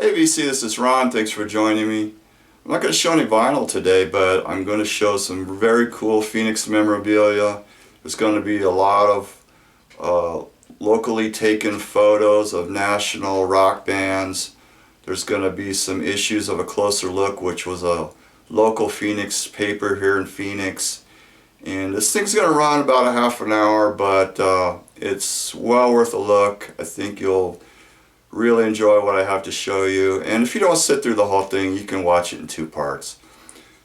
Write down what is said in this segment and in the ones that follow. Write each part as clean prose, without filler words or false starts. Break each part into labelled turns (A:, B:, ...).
A: Hey VC, this is Ron. Thanks for joining me. I'm not going to show any vinyl today, but I'm going to show some very cool Phoenix memorabilia. There's going to be a lot of locally taken photos of national rock bands. There's going to be some issues of A Closer Look, which was a local Phoenix paper here in Phoenix. And this thing's going to run about a half an hour, but it's well worth a look. I think you'll really enjoy what I have to show you. And if you don't sit through the whole thing, you can watch it in 2 parts.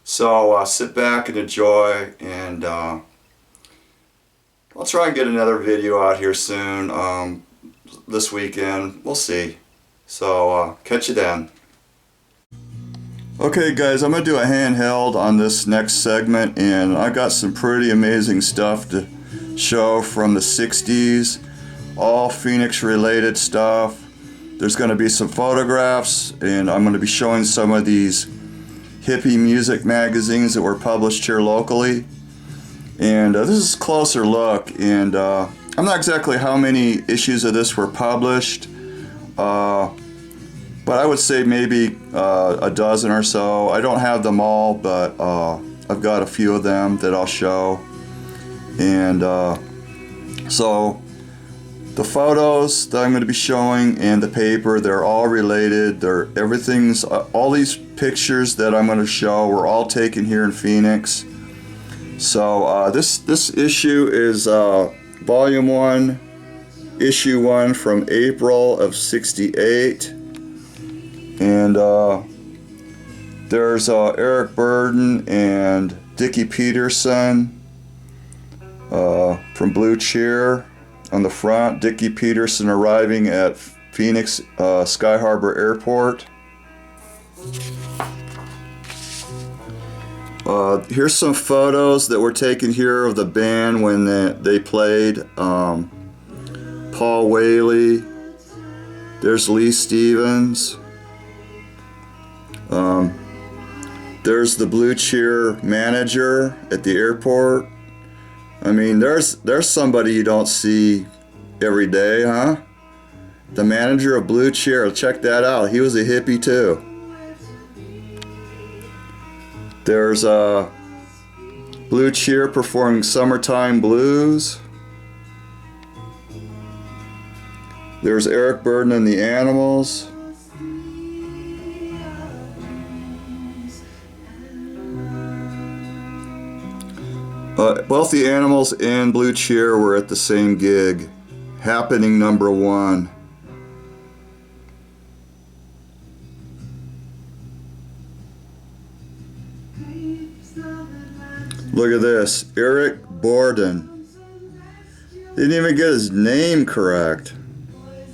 A: So sit back and enjoy, and I'll try and get another video out here soon this weekend. We'll see. So catch you then. Okay guys, I'm going to do a handheld on this next segment, and I got some pretty amazing stuff to show from the 60s, all Phoenix related stuff. There's going to be some photographs, and I'm going to be showing some of these hippie music magazines that were published here locally. And this is a closer look, and I'm not exactly how many issues of this were published, but I would say maybe a dozen or so. I don't have them all, but I've got a few of them that I'll show. And so the photos that I'm going to be showing and the paper, they're all related. Everything's all these pictures that I'm going to show were all taken here in Phoenix. So this issue is volume 1, issue 1 from April of '68, and there's Eric Burden and Dickie Peterson from Blue Cheer. On the front, Dickie Peterson arriving at Phoenix Sky Harbor Airport. Here's some photos that were taken here of the band when they played. Paul Whaley. There's Lee Stevens. There's the Blue Cheer manager at the airport. I mean, there's somebody you don't see every day, huh? The manager of Blue Cheer, check that out. He was a hippie too. There's Blue Cheer performing Summertime Blues. There's Eric Burden and the Animals. Both the Animals and Blue Cheer were at the same gig, Happening #1. Look at this, Eric Borden. Didn't even get his name correct.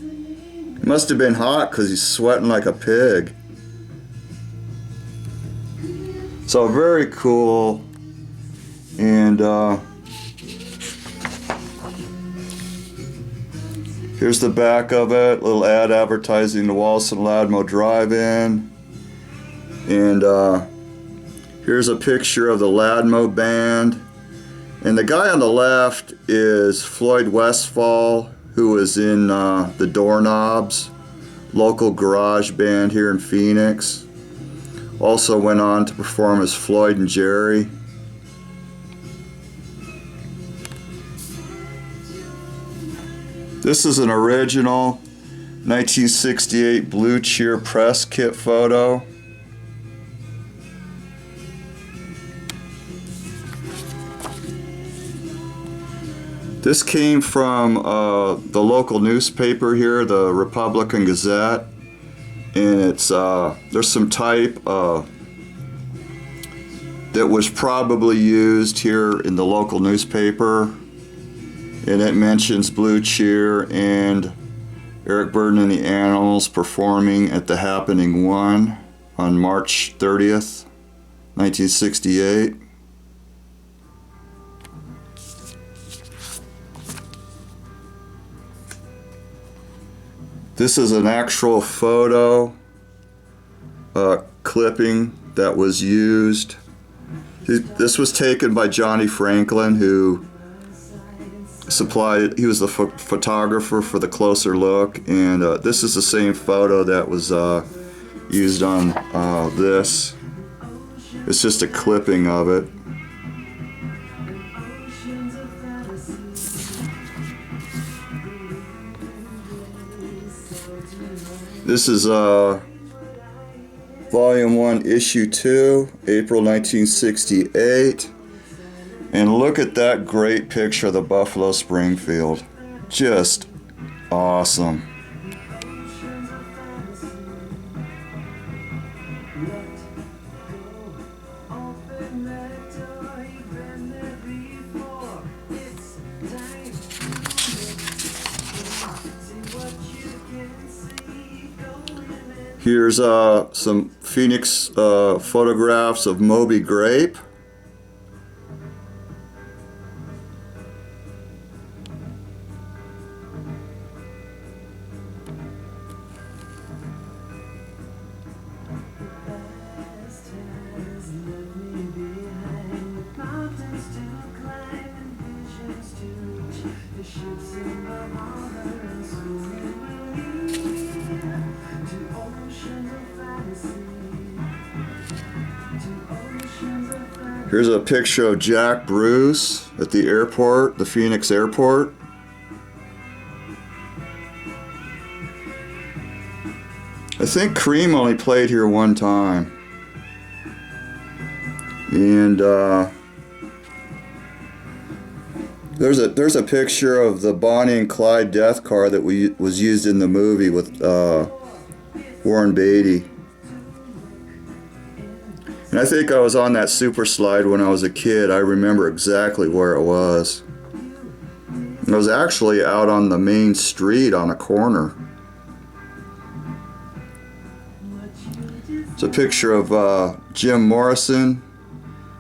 A: He must have been hot because he's sweating like a pig. So very cool. And here's the back of it, little ad advertising the Walson Ladmo Drive-In. And here's a picture of the Ladmo Band. And the guy on the left is Floyd Westfall, who was in the Doorknobs, local garage band here in Phoenix. Also went on to perform as Floyd and Jerry. This is an original 1968 Blue Cheer press kit photo. This came from the local newspaper here, the Republican Gazette, and it's there's some type that was probably used here in the local newspaper. And it mentions Blue Cheer and Eric Burden and the Animals performing at the Happening 1 on March 30th, 1968. This is an actual photo clipping that was used. This was taken by Johnny Franklin, who he was the photographer for the Closer Look, and this is the same photo that was used on this. It's just a clipping of it. This is Volume 1, Issue 2, April 1968. And look at that great picture of the Buffalo Springfield. Just awesome. Here's some Phoenix photographs of Moby Grape. Here's a picture of Jack Bruce at the airport, the Phoenix airport. I think Cream only played here one time. And there's a picture of the Bonnie and Clyde death car that was used in the movie with Warren Beatty. And I think I was on that super slide when I was a kid. I remember exactly where it was. It was actually out on the main street on a corner. It's a picture of Jim Morrison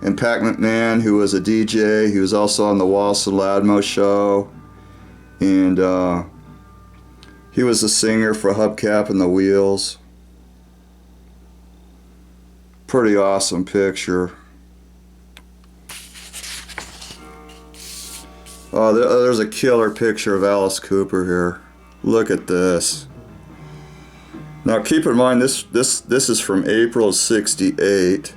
A: and Pat McMahon, who was a DJ. He was also on the Wallace and Ladmo show. And he was the singer for Hubcap and the Wheels. Pretty awesome picture. Oh, there's a killer picture of Alice Cooper here. Look at this. Now keep in mind this is from April of '68.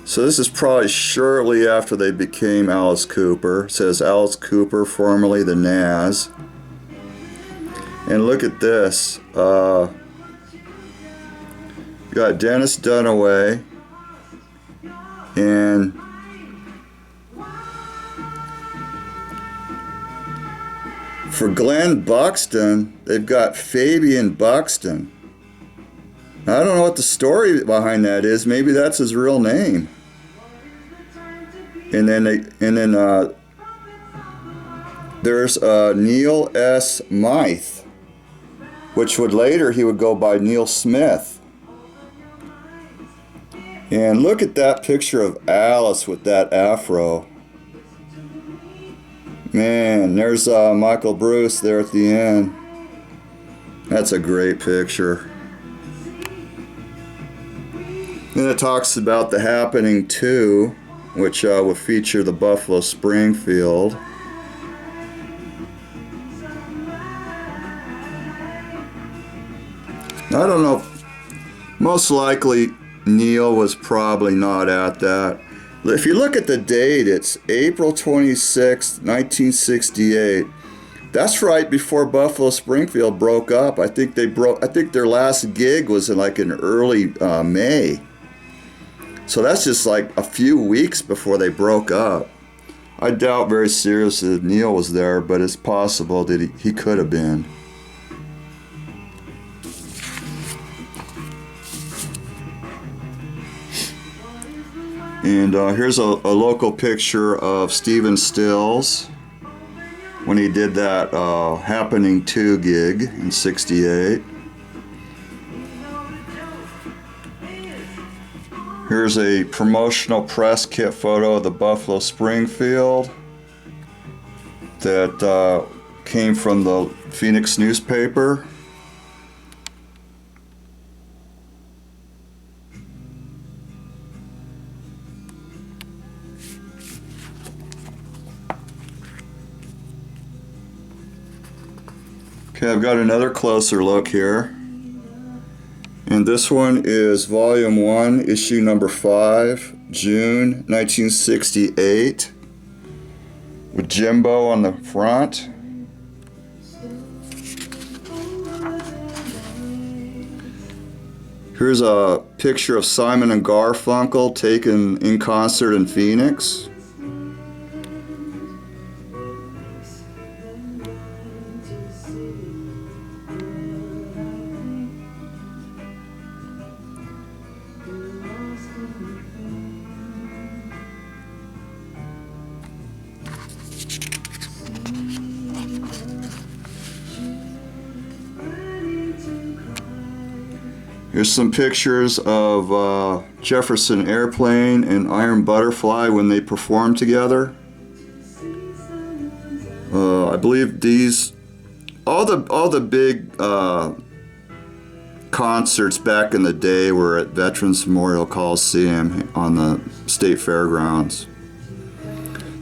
A: So this is probably shortly after they became Alice Cooper. It says Alice Cooper, formerly the Nas. And look at this. You got Dennis Dunaway. And for Glenn Buxton, they've got Fabian Buxton. I don't know what the story behind that is. Maybe that's his real name. And then there's Neil S. Mythe, which would later he would go by Neil Smith. And look at that picture of Alice with that afro. Man, there's Michael Bruce there at the end. That's a great picture. Then it talks about The Happening 2, which will feature the Buffalo Springfield. I don't know. Most likely Neil was probably not at that. If you look at the date, it's April 26, 1968. That's right before Buffalo Springfield broke up. I think their last gig was in early May. So that's just like a few weeks before they broke up. I doubt very seriously that Neil was there, but it's possible that he could have been. And here's a local picture of Stephen Stills when he did that Happening 2 gig in '68. Here's a promotional press kit photo of the Buffalo Springfield that came from the Phoenix newspaper. Okay, I've got another closer look here. And this one is Volume 1, Issue number 5, June 1968, with Jimbo on the front. Here's a picture of Simon and Garfunkel taken in concert in Phoenix. Here's some pictures of Jefferson Airplane and Iron Butterfly when they performed together. I believe these, all the big concerts back in the day were at Veterans Memorial Coliseum on the State Fairgrounds.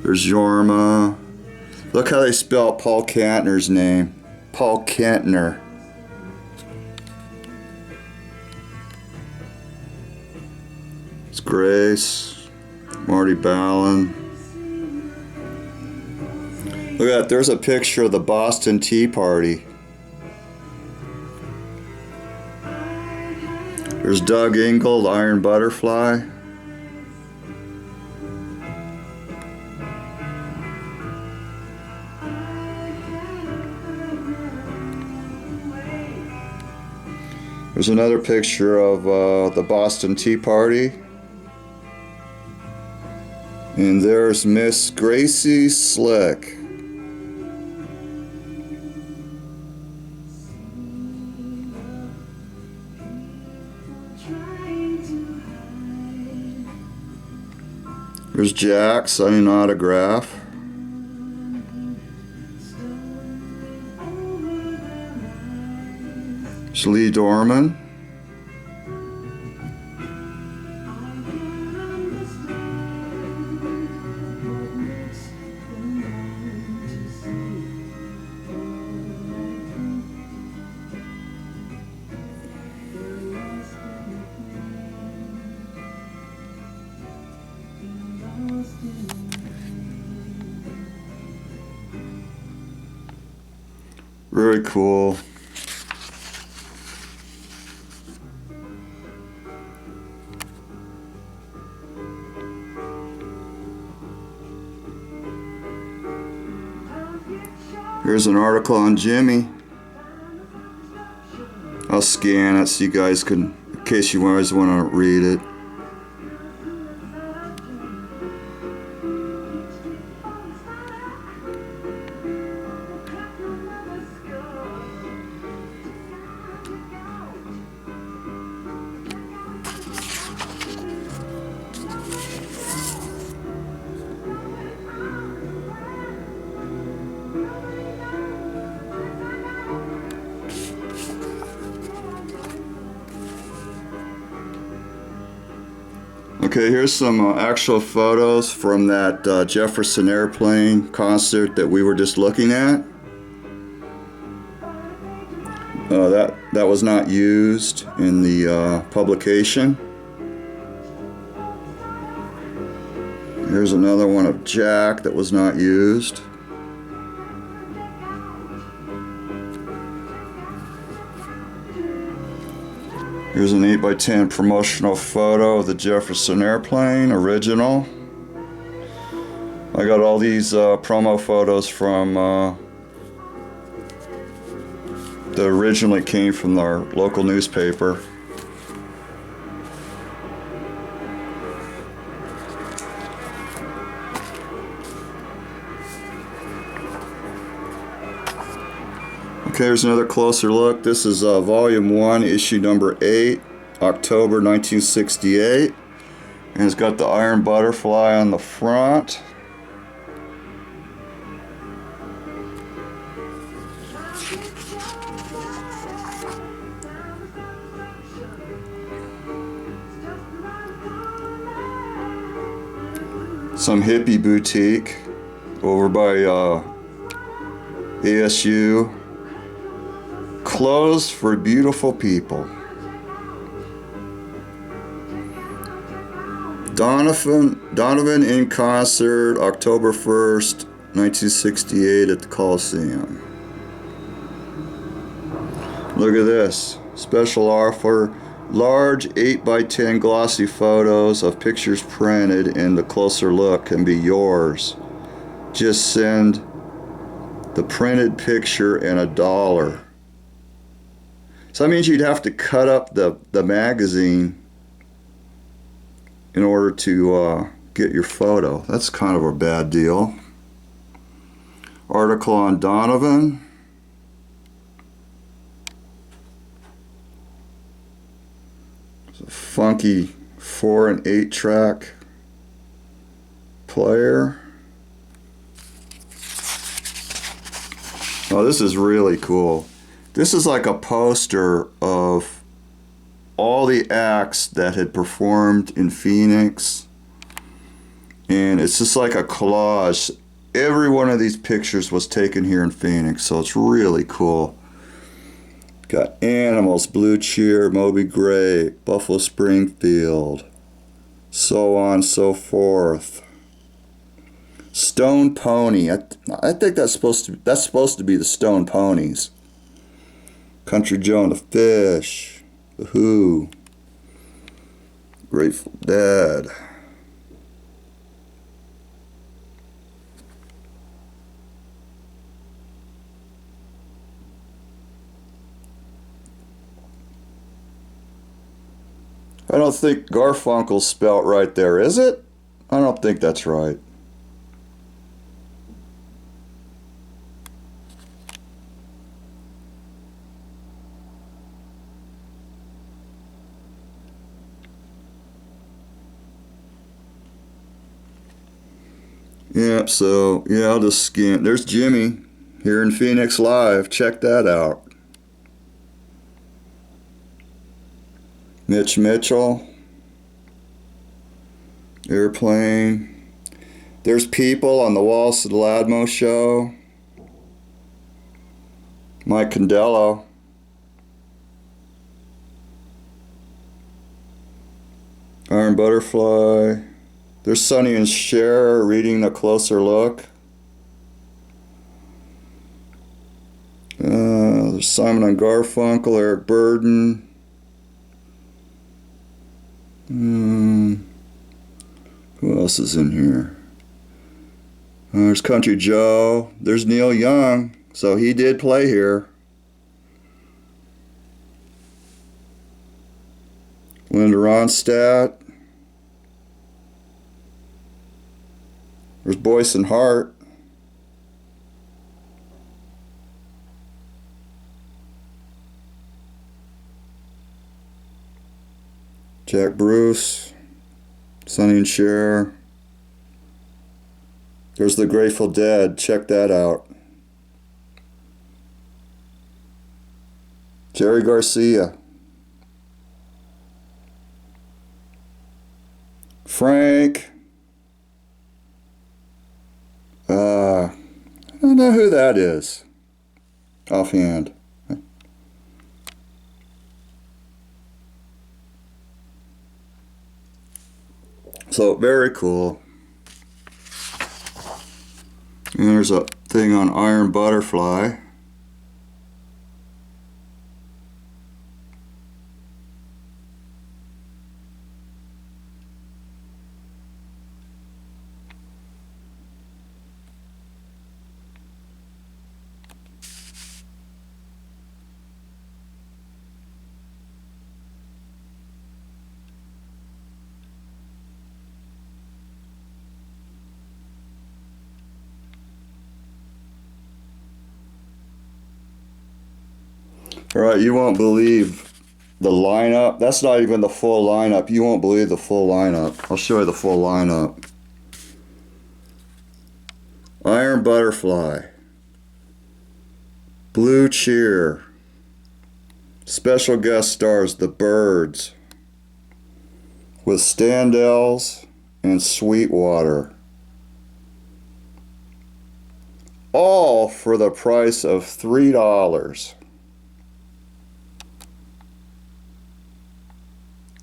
A: There's Jorma. Look how they spell Paul Kantner's name. Paul Kantner. It's Grace, Marty Ballin. Look at that, there's a picture of the Boston Tea Party. There's Doug Ingold, Iron Butterfly. There's another picture of the Boston Tea Party. And there's Miss Gracie Slick. There's Jack signing autograph. There's Lee Dorman. Very cool. Here's an article on Jimmy. I'll scan it so you guys can, in case you guys want to read it. Okay, here's some actual photos from that Jefferson Airplane concert that we were just looking at. That was not used in the publication. Here's another one of Jack that was not used. Here's an 8x10 promotional photo of the Jefferson Airplane, original. I got all these promo photos from that originally came from our local newspaper. Okay, here's another closer look. This is Volume 1, Issue number 8, October 1968. And it's got the Iron Butterfly on the front. Some hippie boutique over by ASU. Clothes for beautiful people. Donovan in concert, October 1st, 1968 at the Coliseum. Look at this. Special offer. Large 8x10 glossy photos of pictures printed in the closer look can be yours. Just send the printed picture and $1. So that means you'd have to cut up the magazine in order to get your photo. That's kind of a bad deal. Article on Donovan. It's a funky 4 and 8 track player. Oh, this is really cool. This is like a poster of all the acts that had performed in Phoenix. And it's just like a collage. Every one of these pictures was taken here in Phoenix, so it's really cool. Got Animals, Blue Cheer, Moby Grape, Buffalo Springfield, so on, so forth. Stone Pony. I think that's supposed to be the Stone Ponies. Country Joe and the Fish, The Who, Grateful Dead. I don't think Garfunkel's spelt right there, is it? I don't think that's right. Yeah, so, yeah, I'll just scan. There's Jimmy here in Phoenix Live. Check that out. Mitch Mitchell. Airplane. There's People on the Walls of the Ladmo Show. Mike Condello. Iron Butterfly. There's Sonny and Cher reading A Closer Look. There's Simon and Garfunkel, Eric Burden. Who else is in here? There's Country Joe. There's Neil Young. So he did play here. Linda Ronstadt. There's Boyce and Hart. Jack Bruce. Sonny and Cher. There's the Grateful Dead. Check that out. Jerry Garcia. Frank. I don't know who that is offhand. So very cool. And there's a thing on Iron Butterfly. All right, you won't believe the lineup. That's not even the full lineup. You won't believe the full lineup. I'll show you the full lineup. Iron Butterfly. Blue Cheer. Special guest stars The Byrds. With Standells and Sweetwater. All for the price of $3.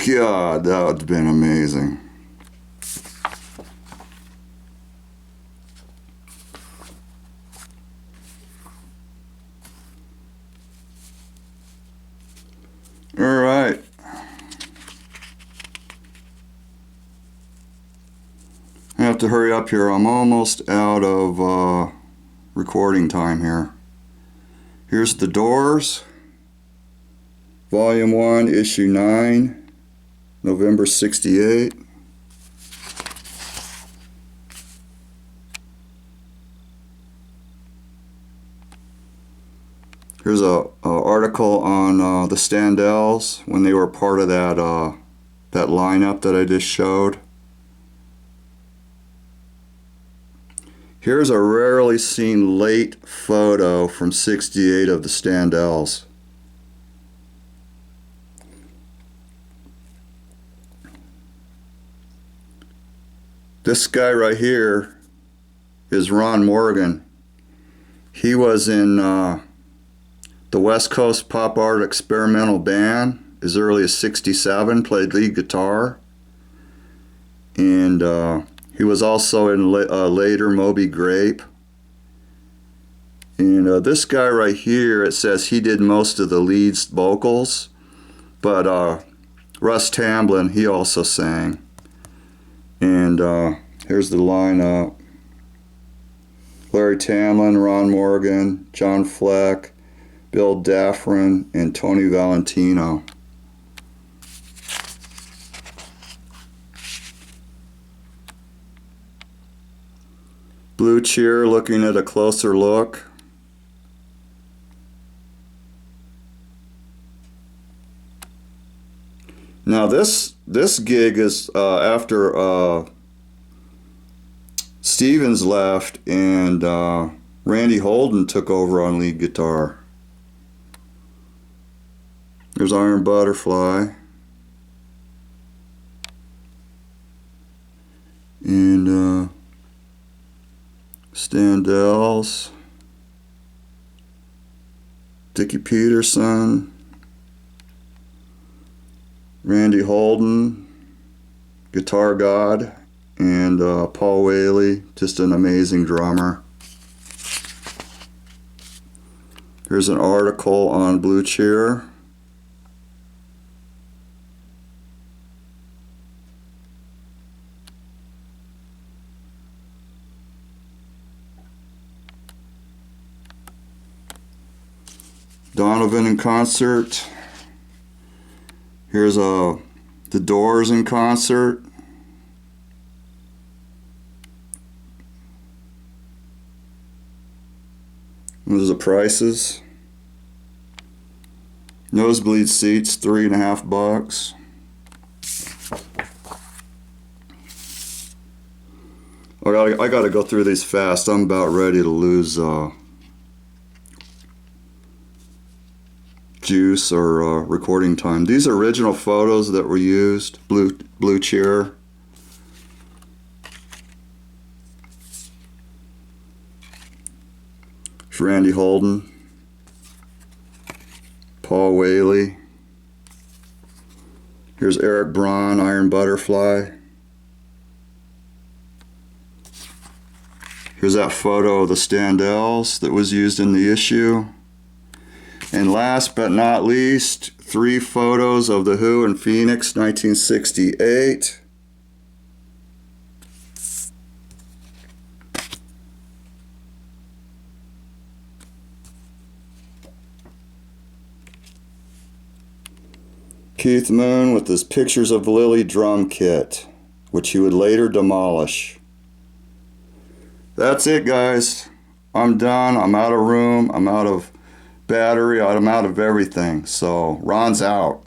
A: God, that would have been amazing. All right. I have to hurry up here. I'm almost out of recording time here. Here's The Doors, Volume 1, Issue 9, November '68. Here's a article on the Standells when they were part of that that lineup that I just showed. Here's a rarely seen late photo from '68 of the Standells. This guy right here is Ron Morgan. He was in the West Coast Pop Art Experimental Band as early as '67, played lead guitar. And he was also in later Moby Grape. And this guy right here, it says he did most of the lead vocals, but Russ Tamblyn, he also sang. And here's the lineup. Larry Tamblyn, Ron Morgan, John Fleck, Bill Daffrin, and Tony Valentino. Blue Cheer looking at a closer look. Now this gig is after Stevens left and Randy Holden took over on lead guitar. There's Iron Butterfly. And Standells. Dickie Peterson. Randy Holden. Guitar God. And Paul Whaley, just an amazing drummer. Here's an article on Blue Cheer. Donovan in concert. Here's The Doors in concert. Those are the prices. Nosebleed seats, $3.50. I gotta go through these fast. I'm about ready to lose juice or recording time. These are original photos that were used. Blue Cheer. There's Randy Holden. Paul Whaley. Here's Eric Braun, Iron Butterfly. Here's that photo of the Standells that was used in the issue. And last but not least, 3 photos of The Who in Phoenix, 1968. Keith Moon with his Pictures of Lily drum kit, which he would later demolish. That's it, guys. I'm done. I'm out of room. I'm out of battery. I'm out of everything. So Ron's out.